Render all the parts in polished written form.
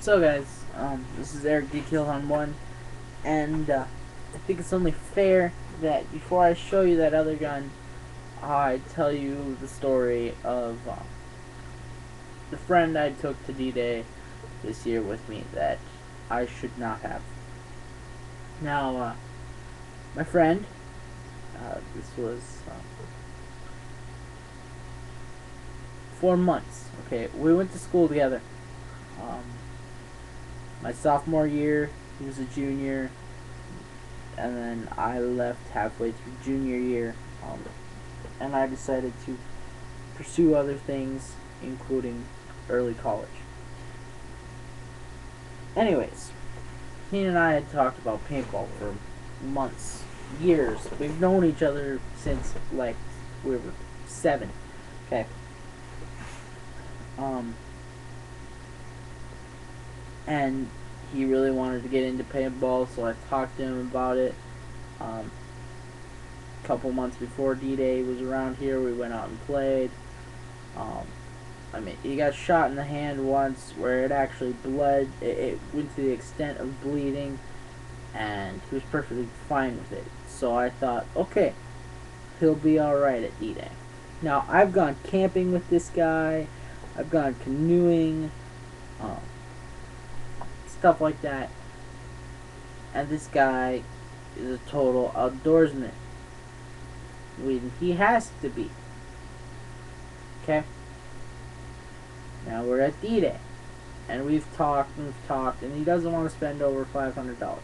So guys, this is Eric D Kill on one, and I think it's only fair that before I show you that other gun, I tell you the story of the friend I took to D-Day this year with me that I should not have. Now, my friend, this was 4 months. Okay, we went to school together. My sophomore year, he was a junior, and then I left halfway through junior year, and I decided to pursue other things, including early college. Anyways, he and I had talked about paintball for months, years. We've known each other since, like, we were 7. Okay. And he really wanted to get into paintball, so I talked to him about it. A couple months before D-Day was around here, we went out and played. I mean, he got shot in the hand once where it actually bled. It went to the extent of bleeding, and he was perfectly fine with it. So I thought, okay, he'll be alright at D-Day. Now, I've gone camping with this guy. I've gone canoeing. Stuff like that. And this guy is a total outdoorsman. He has to be. Okay? Now we're at D-Day. And we've talked, and he doesn't want to spend over $500.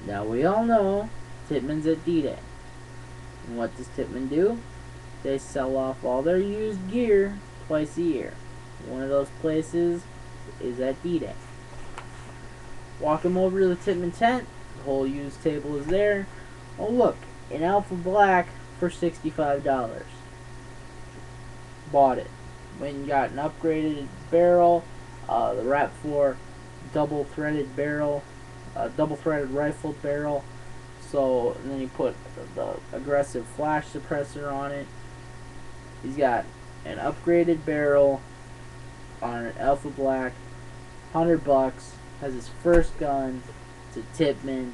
Now we all know Titman's at D-Day. And what does Titman do? They sell off all their used gear twice a year. One of those places is at D-Day. Walk him over to the Titman tent. The whole used table is there. Oh look, an Alpha Black for $65. Bought it. Went and got an upgraded barrel. The Rap 4 double-threaded barrel. Double-threaded rifled barrel. So, and then he put the aggressive flash suppressor on it. He's got an upgraded barrel on an Alpha Black. $100. Has his first gun. It's a Titman.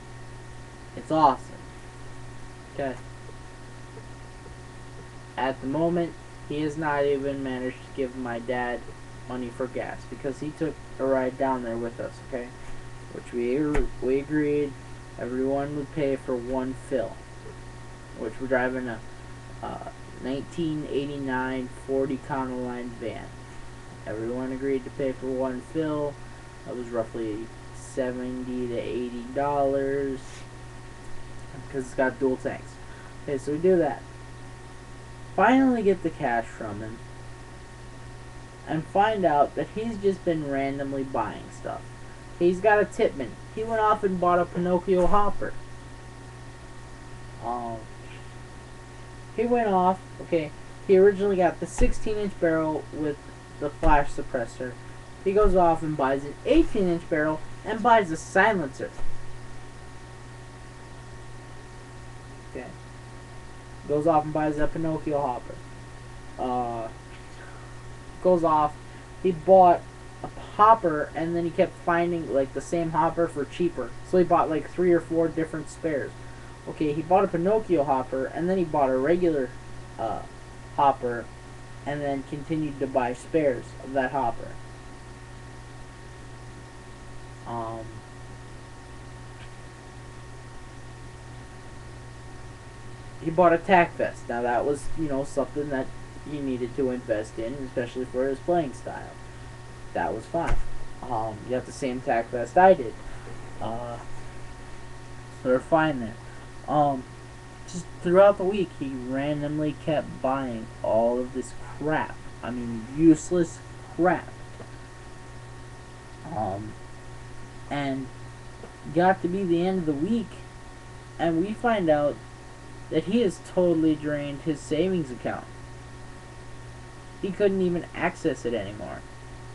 It's awesome. Okay. At the moment, he has not even managed to give my dad money for gas because he took a ride down there with us. Okay, which we agreed everyone would pay for one fill. Which we're driving a 1989 Ford Econoline van. Everyone agreed to pay for one fill. That was roughly $70 to $80 because it's got dual tanks. Okay, so we do that. Finally get the cash from him and find out that he's just been randomly buying stuff. He's got a Titman. He went off and bought a Pinocchio hopper. He went off, okay, he originally got the 16-inch barrel with the flash suppressor. He goes off and buys an 18-inch barrel and buys a silencer. Okay. Goes off and buys a Pinocchio hopper. Goes off. He bought a hopper and then he kept finding like the same hopper for cheaper. So he bought like 3 or 4 different spares. Okay, he bought a Pinocchio hopper and then he bought a regular hopper and then continued to buy spares of that hopper. He bought a tack vest. Now that was, something that he needed to invest in, especially for his playing style. That was fine. You got the same tack vest I did. So they're fine there. Just throughout the week, he randomly kept buying all of this crap. I mean, useless crap. And got to be the end of the week, and we find out that he has totally drained his savings account. He couldn't even access it anymore.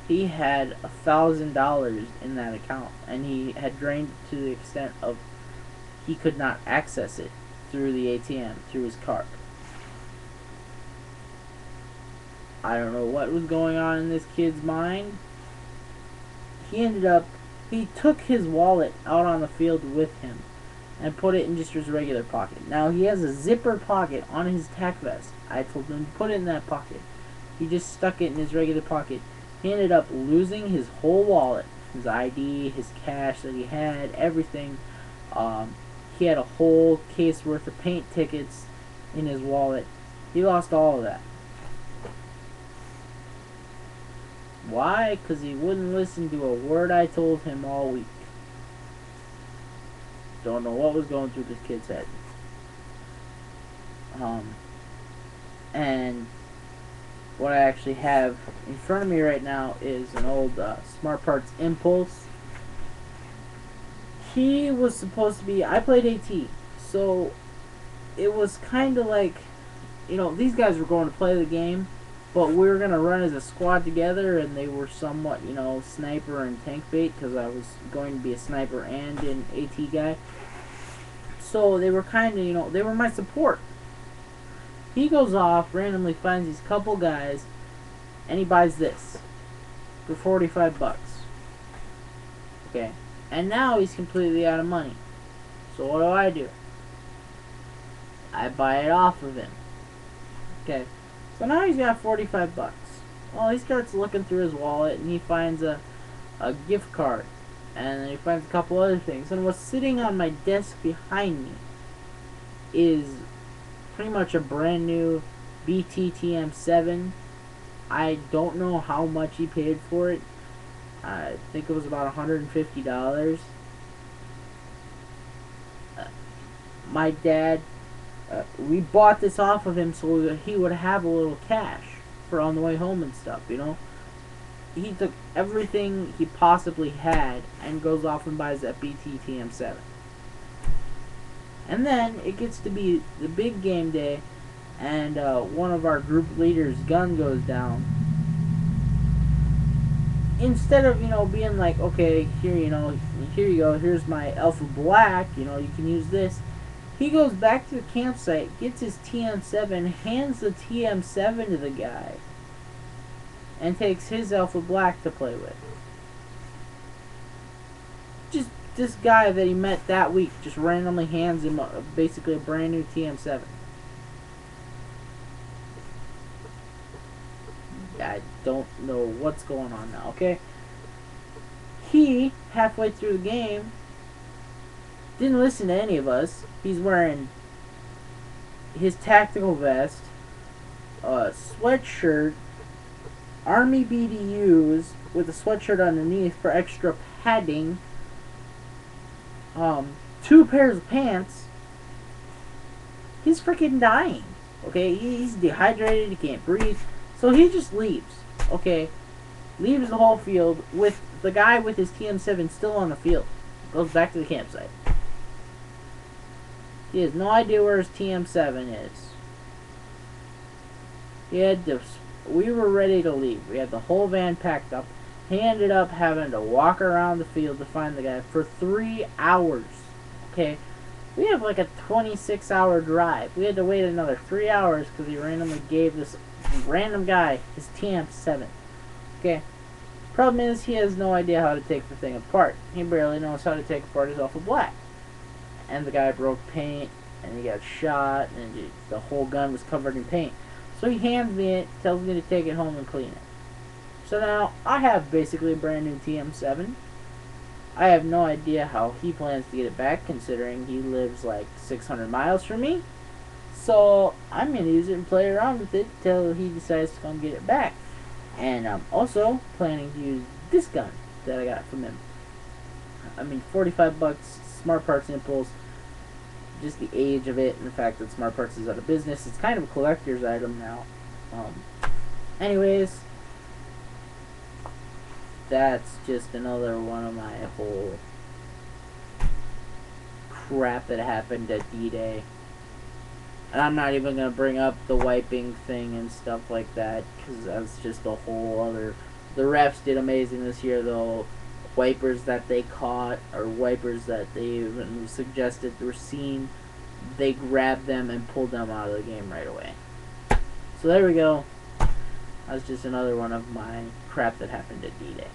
He had $1,000 in that account, and he had drained it to the extent of he could not access it through the ATM, through his card. I don't know what was going on in this kid's mind. he took his wallet out on the field with him and put it in just his regular pocket. Now, he has a zipper pocket on his tack vest. I told him to put it in that pocket. He just stuck it in his regular pocket. He ended up losing his whole wallet, his ID, his cash that he had, everything. He had a whole case worth of paint tickets in his wallet. He lost all of that. Why? Because he wouldn't listen to a word I told him all week. Don't know what was going through this kid's head. And what I actually have in front of me right now is an old Smart Parts Impulse. He was supposed to be... I played AT, so it was kind of like, you know, these guys were going to play the game, but we were going to run as a squad together, and they were somewhat, you know, sniper and tank bait, because I was going to be a sniper and an AT guy. So they were kind of, you know, they were my support. He goes off, randomly finds these couple guys, and he buys this for 45 bucks. Okay. And now he's completely out of money. So what do? I buy it off of him. Okay. So now he's got 45 bucks. Well, he starts looking through his wallet, and he finds a gift card. And then he finds a couple other things. And what's sitting on my desk behind me is pretty much a brand new BTTM7. I don't know how much he paid for it. I think it was about $150. My dad, we bought this off of him so that he would have a little cash for on the way home and stuff, you know. He took everything he possibly had and goes off and buys that BTTM7. And then it gets to be the big game day, and one of our group leaders' gun goes down. Instead of, you know, being like, okay, here, you know, here you go, here's my Alpha Black, you know, you can use this. He goes back to the campsite, gets his TM7, hands the TM7 to the guy, and takes his Alpha Black to play with. Just this guy that he met that week just randomly hands him basically a brand new TM7. I don't know what's going on now, okay? He, halfway through the game, didn't listen to any of us. He's wearing his tactical vest, a sweatshirt, army BDUs with a sweatshirt underneath for extra padding, 2 pairs of pants. He's freaking dying, okay? He's dehydrated, he can't breathe. So he just leaves, okay? Leaves the whole field with the guy with his TM7 still on the field. Goes back to the campsite. He has no idea where his TM7 is. He had to, we were ready to leave. We had the whole van packed up. He ended up having to walk around the field to find the guy for 3 hours, okay? We have like a 26-hour drive. We had to wait another 3 hours because he randomly gave this random guy his TM7. Okay. Problem is, he has no idea how to take the thing apart. He barely knows how to take apart his Alpha Black. And the guy broke paint, and he got shot, and the whole gun was covered in paint. So he hands me it, tells me to take it home and clean it. So now, I have basically a brand new TM7. I have no idea how he plans to get it back, considering he lives like 600 miles from me. So I'm going to use it and play around with it till he decides to come get it back. And I'm also planning to use this gun that I got from him. I mean, 45 bucks, Smart Parts Impulse. Just the age of it and the fact that Smart Parts is out of business. It's kind of a collector's item now. Anyways, that's just another one of my whole crap that happened at D-Day. And I'm not even going to bring up the wiping thing and stuff like that, because that's just a whole other... The refs did amazing this year, though. Wipers that they caught, or wipers that they even suggested were seen, they grabbed them and pulled them out of the game right away. So there we go. That's just another one of my crap that happened at D-Day.